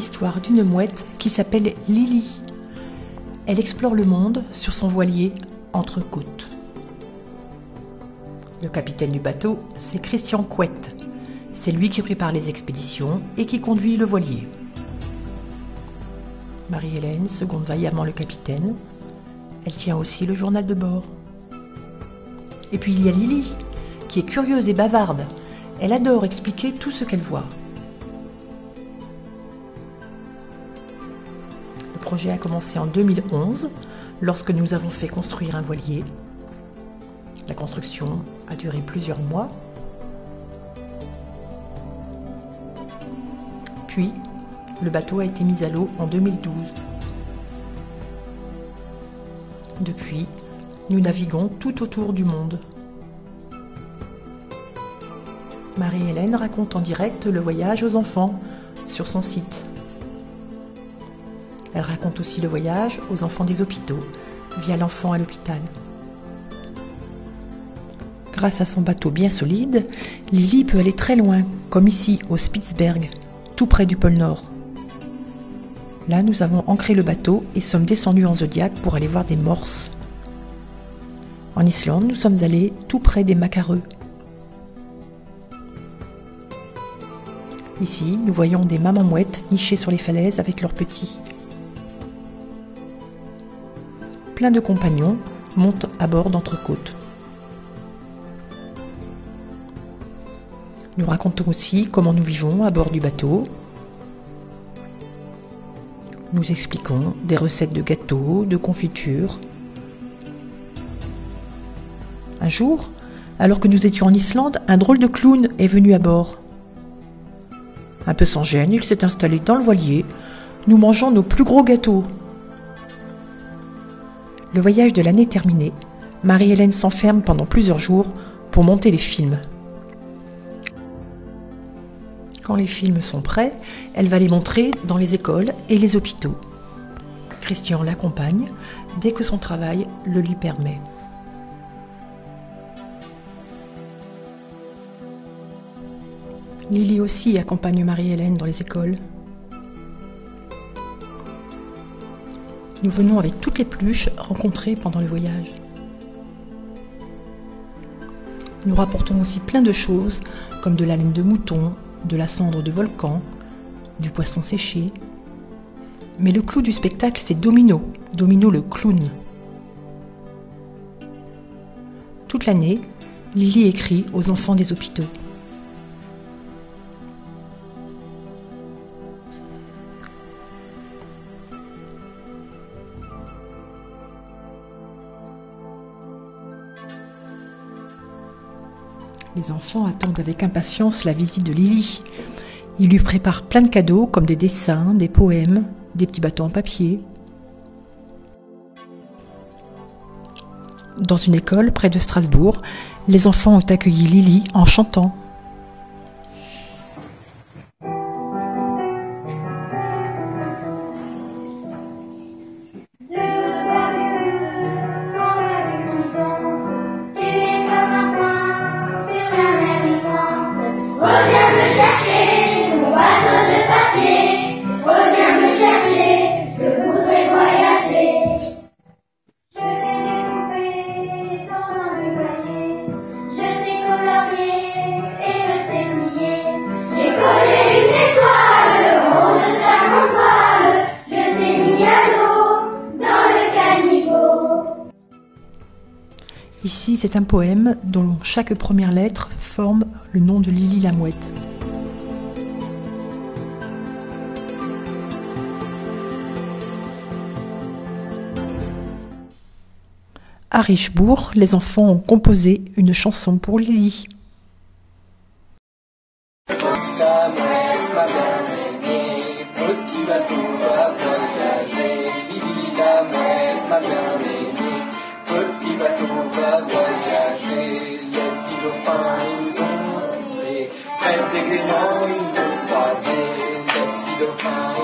l'histoire d'une mouette qui s'appelle Lily. Elle explore le monde sur son voilier entre côtes. Le capitaine du bateau, c'est Christian Couette. C'est lui qui prépare les expéditions et qui conduit le voilier. Marie-Hélène seconde vaillamment le capitaine. Elle tient aussi le journal de bord. Et puis il y a Lily, qui est curieuse et bavarde. Elle adore expliquer tout ce qu'elle voit. Le projet a commencé en 2011, lorsque nous avons fait construire un voilier. La construction a duré plusieurs mois. Puis, le bateau a été mis à l'eau en 2012. Depuis, nous naviguons tout autour du monde. Marie-Hélène raconte en direct le voyage aux enfants sur son site. Elle raconte aussi le voyage aux enfants des hôpitaux via l'enfant à l'hôpital. Grâce à son bateau bien solide, Lily peut aller très loin, comme ici au Spitzberg, tout près du pôle Nord. Là, nous avons ancré le bateau et sommes descendus en Zodiac pour aller voir des morses. En Islande, nous sommes allés tout près des macareux. Ici, nous voyons des mamans mouettes nichées sur les falaises avec leurs petits. Plein de compagnons montent à bord d'entrecôtes. Nous racontons aussi comment nous vivons à bord du bateau. Nous expliquons des recettes de gâteaux, de confitures. Un jour, alors que nous étions en Islande, un drôle de clown est venu à bord. Un peu sans gêne, il s'est installé dans le voilier. Nous mangeons nos plus gros gâteaux. Le voyage de l'année terminé, Marie-Hélène s'enferme pendant plusieurs jours pour monter les films. Quand les films sont prêts, elle va les montrer dans les écoles et les hôpitaux. Christian l'accompagne dès que son travail le lui permet. Lily aussi accompagne Marie-Hélène dans les écoles. Nous venons avec toutes les peluches rencontrées pendant le voyage. Nous rapportons aussi plein de choses, comme de la laine de mouton, de la cendre de volcan, du poisson séché. Mais le clou du spectacle, c'est Domino le clown. Toute l'année, Lily écrit aux enfants des hôpitaux. Les enfants attendent avec impatience la visite de Lily. Ils lui préparent plein de cadeaux comme des dessins, des poèmes, des petits bateaux en papier. Dans une école près de Strasbourg, les enfants ont accueilli Lily en chantant. Reviens me chercher, mon bateau de papier. Reviens me chercher, je voudrais voyager. Je t'ai découpé dans un voilier. Je t'ai colorié et je t'ai plié. J'ai collé une étoile en haut de ta grande voile. Je t'ai mis à l'eau dans le caniveau. Ici, c'est un poème dont chaque première lettre forme le nom de Lily la mouette. À Richebourg, les enfants ont composé une chanson pour Lily. La mouette va bien aimer, petit bateau va voyager. Lily la mouette va bien aimer, petit bateau va voyager. Les petits dauphins ils ont monté, près des gréments ils ont croisé. Les petits dauphins